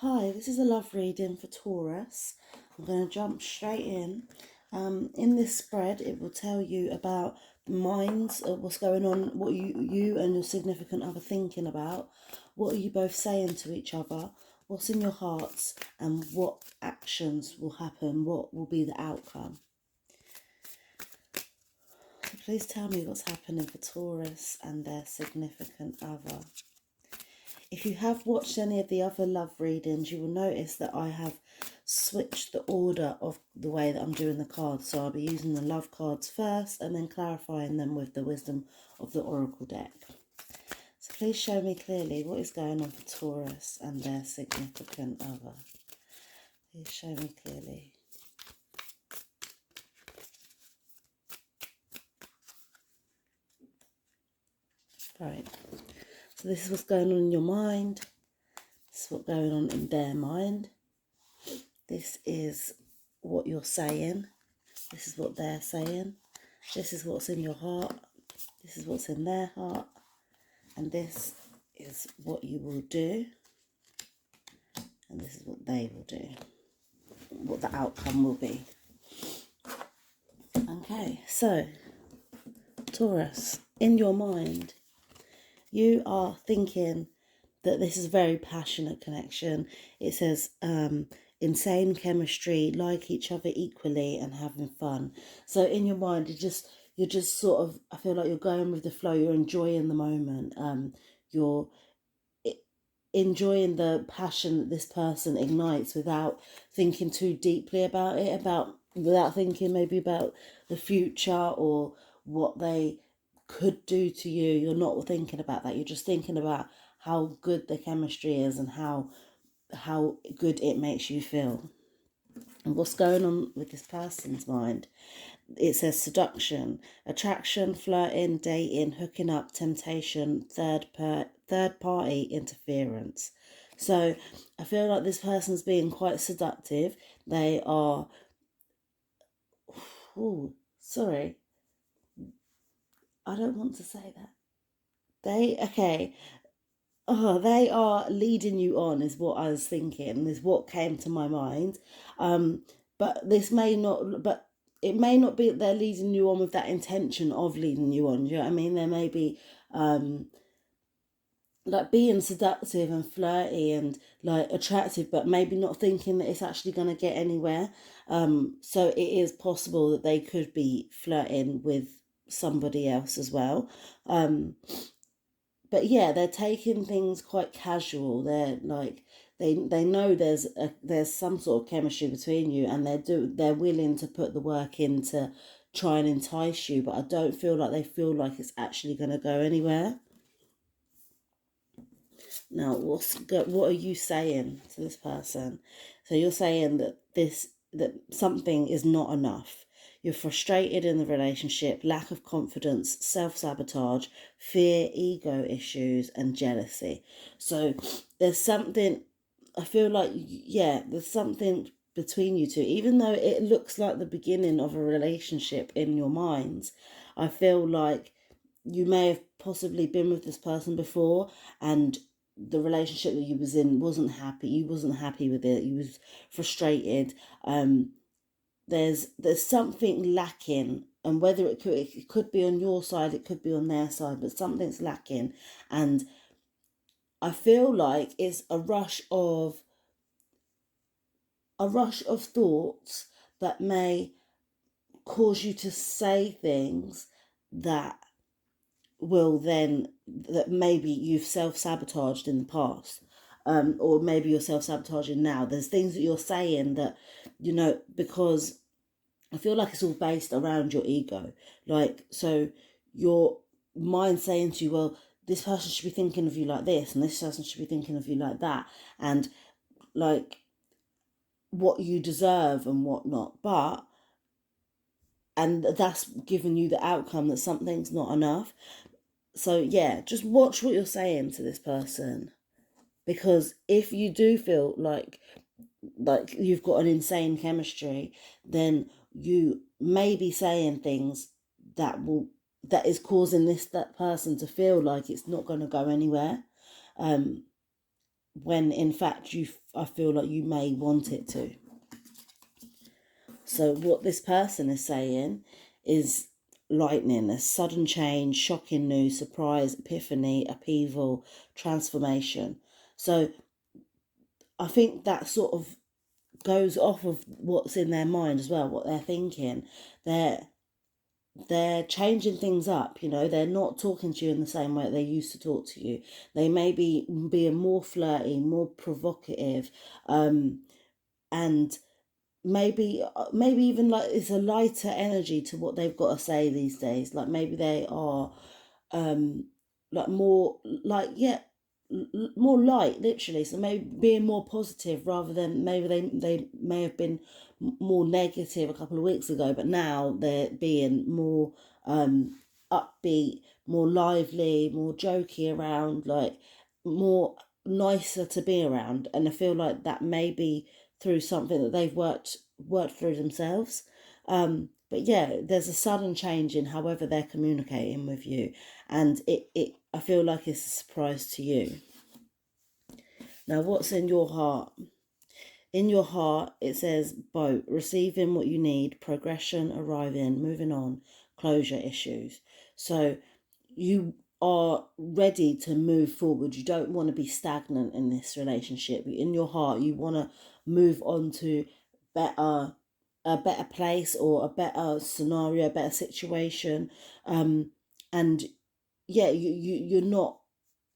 Hi, this is a love reading for Taurus. I'm going to jump straight in. In this spread, it will tell you about the minds of what's going on, what you and your significant other thinking about, what are you both saying to each other, what's in your hearts, and what actions will happen, what will be the outcome. So please tell me what's happening for Taurus and their significant other. If you have watched any of the other love readings, you will notice that I have switched the order of the way that I'm doing the cards. So I'll be using the love cards first and then clarifying them with the wisdom of the oracle deck. So please show me clearly what is going on for Taurus and their significant other. Please show me clearly. Right. So this is what's going on in your mind. This is what's going on in their mind. This is what you're saying. This is what they're saying. This is what's in your heart. This is what's in their heart. And this is what you will do. And this is what they will do. What the outcome will be. Okay, so Taurus, in your mind, you are thinking that this is a very passionate connection. It says insane chemistry, like each other equally and having fun. So in your mind, you're just sort of, I feel like you're going with the flow, you're enjoying the moment. You're enjoying the passion that this person ignites without thinking too deeply about it, without thinking maybe about the future or what they could do to you. You're not thinking about that. You're just thinking about how good the chemistry is and how good it makes you feel. And what's going on with this person's mind? It says seduction, attraction, flirting, dating, hooking up, temptation, third party interference. So I feel like this person's being quite seductive. They are, oh, sorry, I don't want to say that. They are leading you on, is what I was thinking, is what came to my mind. But it may not be that they're leading you on with that intention of leading you on. Do you know what I mean? There may be like being seductive and flirty and like attractive, but maybe not thinking that it's actually going to get anywhere. So it is possible that they could be flirting with somebody else as well. But yeah, they're taking things quite casual. They're like they know there's some sort of chemistry between you, and they're willing to put the work in to try and entice you. But I don't feel like they feel like it's actually going to go anywhere. Now, what are you saying to this person? So you're saying that something is not enough. You're frustrated in the relationship, lack of confidence, self-sabotage, fear, ego issues, and jealousy. So there's something, I feel like, yeah, there's something between you two. Even though it looks like the beginning of a relationship in your minds, I feel like you may have possibly been with this person before, and the relationship that you was in wasn't happy. You wasn't happy with it. You was frustrated. There's something lacking, and whether it could be on your side, it could be on their side, but something's lacking. And I feel like it's a rush of thoughts that may cause you to say things that that maybe you've self-sabotaged in the past, or maybe you're self-sabotaging now. There's things that you're saying that, because I feel like it's all based around your ego. Like, so your mind saying to you, well, this person should be thinking of you like this, and this person should be thinking of you like that, and like what you deserve and whatnot. And that's given you the outcome that something's not enough. So yeah, just watch what you're saying to this person, because if you do feel like you've got an insane chemistry, then you may be saying things that is causing that person to feel like it's not going to go anywhere. when in fact I feel like you may want it to. So what this person is saying is lightning, a sudden change, shocking news, surprise, epiphany, upheaval, transformation. So I think that sort of goes off of what's in their mind as well, what they're thinking. They're changing things up, they're not talking to you in the same way they used to talk to you. They may be being more flirty, more provocative, and maybe even like it's a lighter energy to what they've got to say these days. Like maybe they are like more like more light, literally. So maybe being more positive rather than maybe they may have been more negative a couple of weeks ago, but now they're being more upbeat, more lively, more jokey around, like more nicer to be around. And I feel like that may be through something that they've worked through themselves. But yeah, there's a sudden change in however they're communicating with you, and it I feel like it's a surprise to you. Now, what's in your heart? In your heart, it says boat, receiving what you need, progression, arriving, moving on, closure issues. So you are ready to move forward. You don't want to be stagnant in this relationship. In your heart, you want to move on to better a better place or a better scenario, a better situation. And yeah, you're not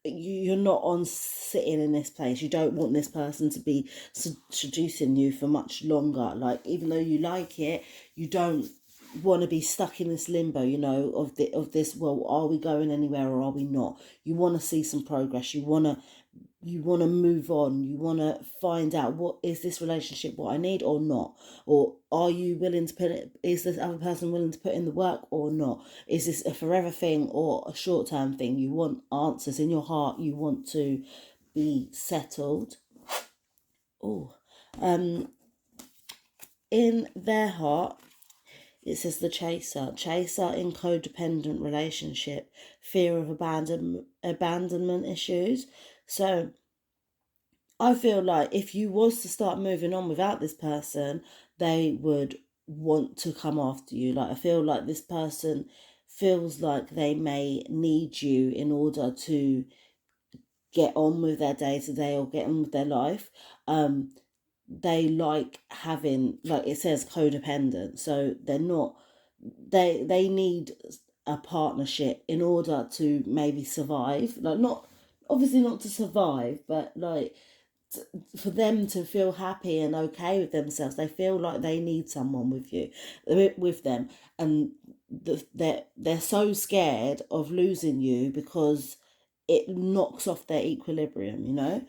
on sitting in this place. You don't want this person to be seducing you for much longer. Like, even though you like it, you don't want to be stuck in this limbo, of this, well, are we going anywhere or are we not? You want to see some progress. You want to move on. You want to find out, what is this relationship, what I need or not? Or are you willing to is this other person willing to put in the work or not? Is this a forever thing or a short-term thing? You want answers in your heart. You want to be settled. Oh, in their heart, it says the chaser in codependent relationship, fear of abandonment issues. So I feel like if you was to start moving on without this person, they would want to come after you. Like, I feel like this person feels like they may need you in order to get on with their day to day or get on with their life. They like having, like it says, codependent. So they're not, they need a partnership in order to maybe survive. Like, not, obviously not to survive, but like for them to feel happy and okay with themselves. They feel like they need someone with them, and they're so scared of losing you because it knocks off their equilibrium.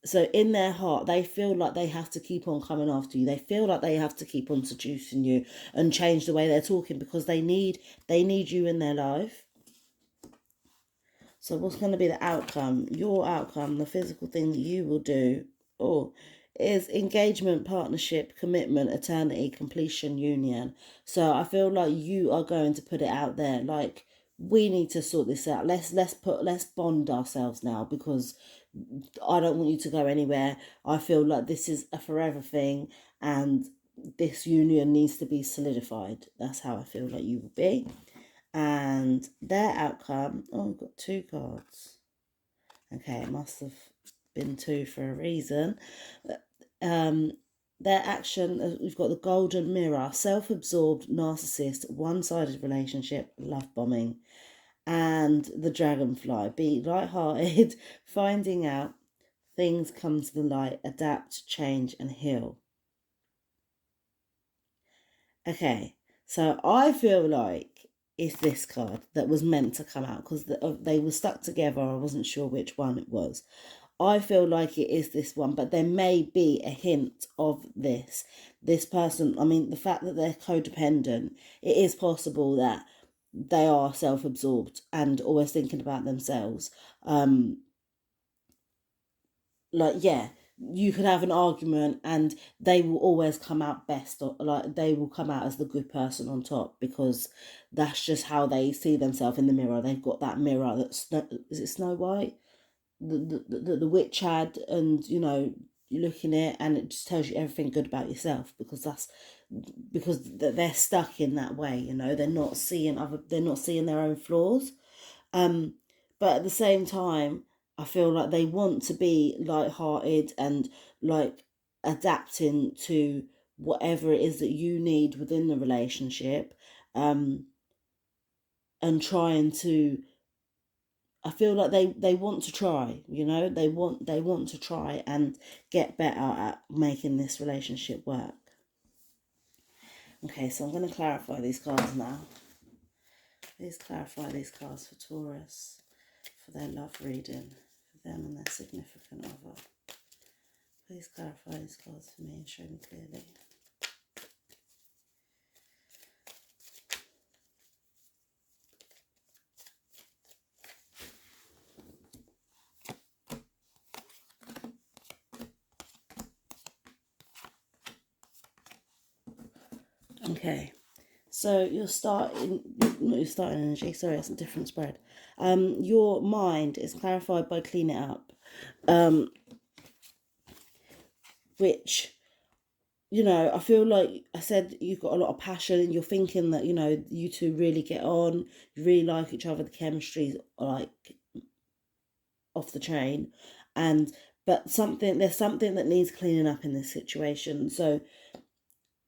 So in their heart, they feel like they have to keep on coming after you. They feel like they have to keep on seducing you and change the way they're talking because they need you in their life. So what's going to be the outcome? Your outcome, the physical thing that you will do, is engagement, partnership, commitment, eternity, completion, union. So I feel like you are going to put it out there. Like, we need to sort this out. Let's bond ourselves now, because I don't want you to go anywhere. I feel like this is a forever thing, and this union needs to be solidified. That's how I feel like you will be. And their outcome, I've got 2 cards. Okay, it must have been 2 for a reason. Their action, we've got the golden mirror, self-absorbed, narcissist, one-sided relationship, love bombing. And the dragonfly, be light-hearted, finding out, things come to the light, adapt, change, and heal. Okay, so I feel like it's this card that was meant to come out because they were stuck together. I wasn't sure which one it was. I feel like it is this one, but there may be a hint of this person. I mean, the fact that they're codependent, it is possible that they are self-absorbed and always thinking about themselves. Like, yeah, you could have an argument and they will always come out best, or like they will come out as the good person on top, because that's just how they see themselves in the mirror. They've got that mirror that's, is it Snow White? the witch had, and you know, you look in it and it just tells you everything good about yourself, because they're stuck in that way, you know, they're not seeing their own flaws. But at the same time, I feel like they want to be light-hearted and like adapting to whatever it is that you need within the relationship, um, and trying to. I feel like they want to try, you know, they want to try and get better at making this relationship work. Okay, so I'm going to clarify these cards now. Please clarify these cards for Taurus, for their love reading, for them and their significant other. Please clarify these cards for me and show me clearly. Okay, so not your starting energy, sorry, it's a different spread. Your mind is clarified by clean it up, which, you know, I feel like I said, you've got a lot of passion and you're thinking that, you know, you two really get on, you really like each other, the chemistry's like off the chain, and but there's something that needs cleaning up in this situation. So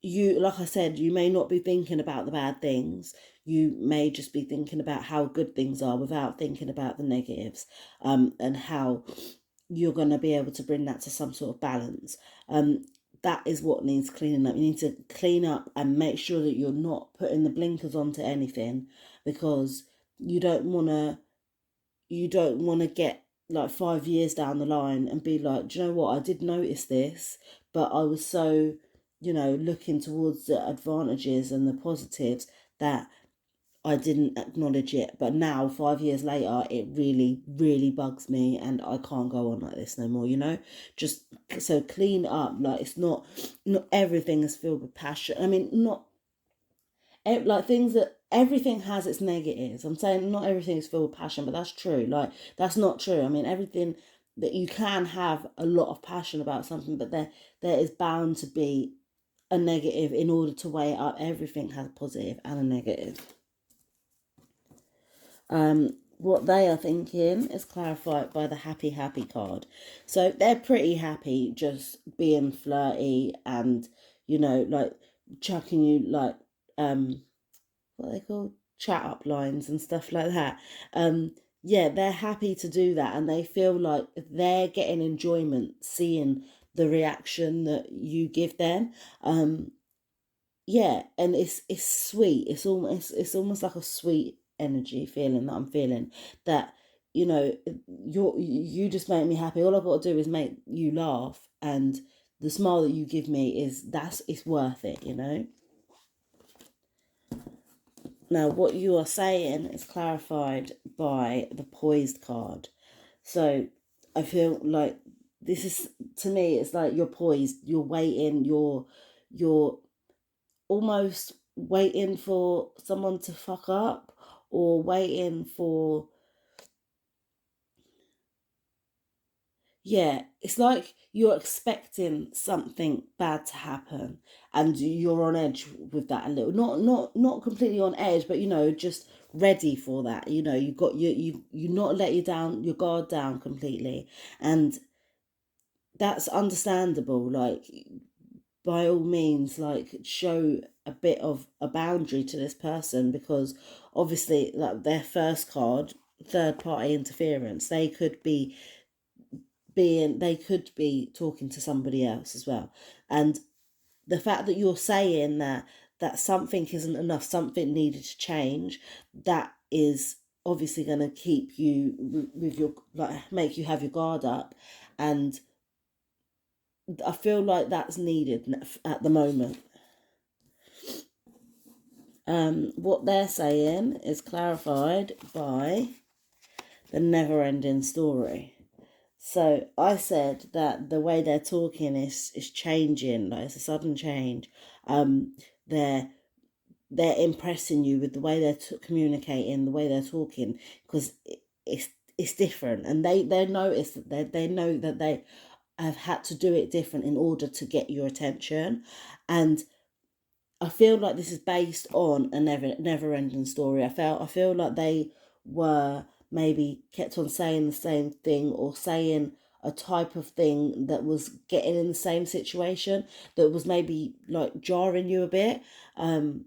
you, like I said, you may not be thinking about the bad things. You may just be thinking about how good things are without thinking about the negatives, and how you're going to be able to bring that to some sort of balance. That is what needs cleaning up. You need to clean up and make sure that you're not putting the blinkers onto anything, because you don't want to get like 5 years down the line and be like, do you know what, I did notice this, but I was so, you know, looking towards the advantages and the positives that I didn't acknowledge it. But now, 5 years later, it really, really bugs me and I can't go on like this no more, you know? Just so clean up. Like, it's not everything is filled with passion. I mean, not like things that everything has its negatives. I'm saying not everything is filled with passion, but that's true. Like, that's not true. I mean, everything that you can have a lot of passion about something, but there is bound to be a negative in order to weigh it up. Everything has a positive and a negative. What they are thinking is clarified by the happy card. So they're pretty happy just being flirty and, you know, like chucking you like what are they called, chat up lines and stuff like that. Yeah, they're happy to do that, and they feel like they're getting enjoyment seeing the reaction that you give them. Yeah, and it's sweet. It's almost like a sweet energy feeling that I'm feeling, that, you know, you just make me happy. All I've got to do is make you laugh, and the smile that you give me it's worth it, you know. Now, what you are saying is clarified by the poised card. So I feel like this is, to me, it's like you're poised, you're waiting, you're almost waiting for someone to fuck up, or waiting for, yeah, it's like you're expecting something bad to happen and you're on edge with that a little, not completely on edge, but, you know, just ready for that, you know, you got you not let your guard down completely, and that's understandable. Like, by all means, like, show a bit of a boundary to this person, because obviously, like, their first card, third party interference, they could be talking to somebody else as well. And the fact that you're saying that something isn't enough, something needed to change, that is obviously going to keep you with your, like, make you have your guard up, and I feel like that's needed at the moment. What they're saying is clarified by the never-ending story. So I said that the way they're talking is changing, like it's a sudden change. They're impressing you with the way they're communicating, the way they're talking, because it's different, and they notice that they know that they have had to do it different in order to get your attention. And I feel like this is based on a never ending story. I feel like they were maybe kept on saying the same thing, or saying a type of thing that was getting in the same situation, that was maybe like jarring you a bit. And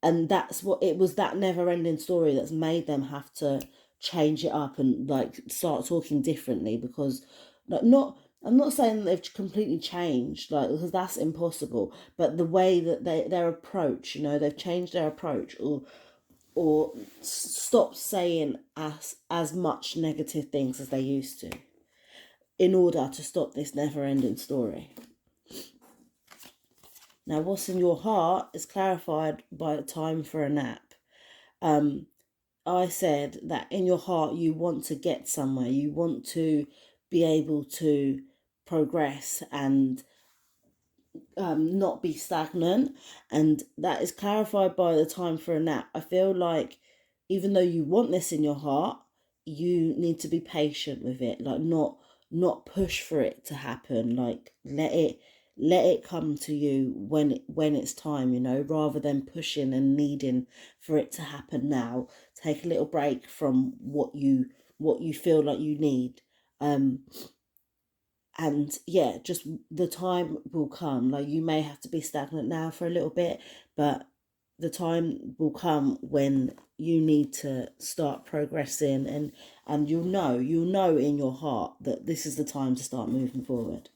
that's what it was, that never ending story that's made them have to change it up and like start talking differently. Because like, not I'm not saying that they've completely changed, like, because that's impossible, but the way that their approach, they've changed their approach, or stopped saying as much negative things as they used to, in order to stop this never ending story. Now, what's in your heart is clarified by the time for a nap. I said that in your heart you want to get somewhere, you want to be able to progress and not be stagnant, and that is clarified by the time for a nap. I feel like even though you want this in your heart, you need to be patient with it, like not push for it to happen, like let it come to you when it's time, rather than pushing and needing for it to happen now. Take a little break from what you feel like you need. And yeah, just the time will come. Like, you may have to be stagnant now for a little bit, but the time will come when you need to start progressing, and you'll know in your heart that this is the time to start moving forward.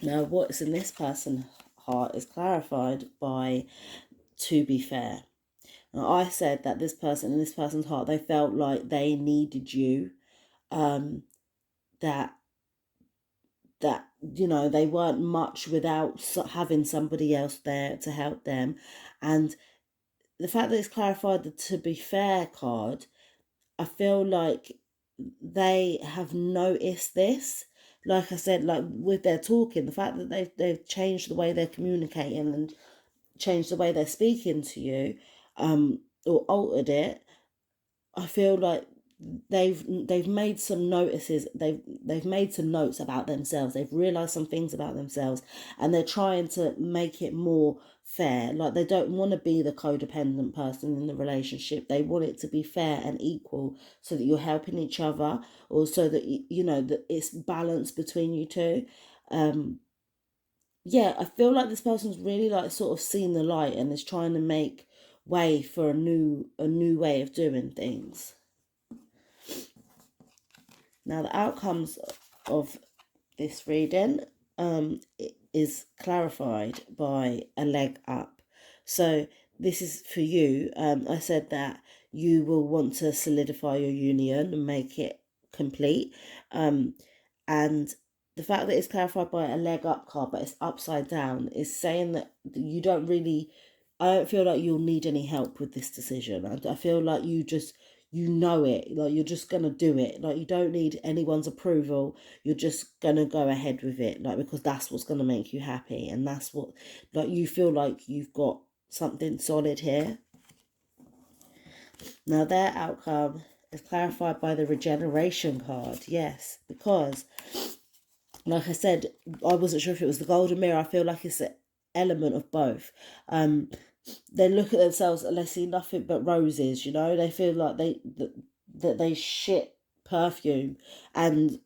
Now, what's in this person's heart is clarified by to be fair. Now, I said that this person, in this person's heart, they felt like they needed you, that they weren't much without having somebody else there to help them. And the fact that it's clarified the to be fair card, I feel like they have noticed this. Like I said, like with their talking, the fact that they've changed the way they're communicating and changed the way they're speaking to you, or altered it. I feel like they've made some notices. They've made some notes about themselves. They've realized some things about themselves, and they're trying to make it more fair. Like, they don't want to be the codependent person in the relationship. They want it to be fair and equal, so that you're helping each other, or so that that it's balanced between you two. Yeah, I feel like this person's really like sort of seen the light and is trying to make way for a new way of doing things. Now, the outcomes of this reading is clarified by a leg up. So this is for you. I said that you will want to solidify your union and make it complete. And the fact that it's clarified by a leg up card, but it's upside down, is saying that you don't really, I don't feel like you'll need any help with this decision. I feel like you know it, like you're just gonna do it, like you don't need anyone's approval, you're just gonna go ahead with it, like, because that's what's gonna make you happy, and that's what, like, you feel like you've got something solid here. Now, their outcome is clarified by the regeneration card. Yes, because like I said, I wasn't sure if it was the golden mirror. I feel like it's an element of both. They look at themselves and they see nothing but roses, they feel like that they shit perfume, and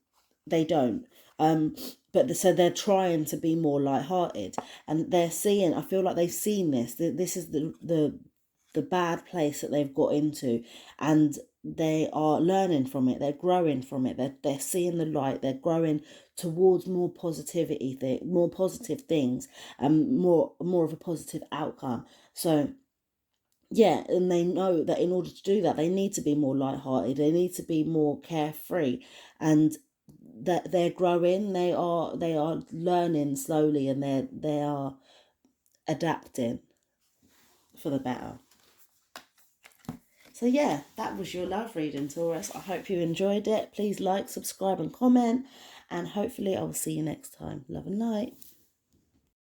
they don't. But so they're trying to be more lighthearted, and they're seeing, I feel like they've seen this. This is the bad place that they've got into, and they are learning from it. They're growing from it. They're seeing the light. They're growing towards more positivity, more positive things, and more of a positive outcome. So yeah, and they know that in order to do that, they need to be more lighthearted. They need to be more carefree, and that they're growing. They are learning slowly, and they are adapting for the better. So yeah, that was your love reading, Taurus. I hope you enjoyed it. Please like, subscribe and comment, and hopefully I will see you next time. Love and light.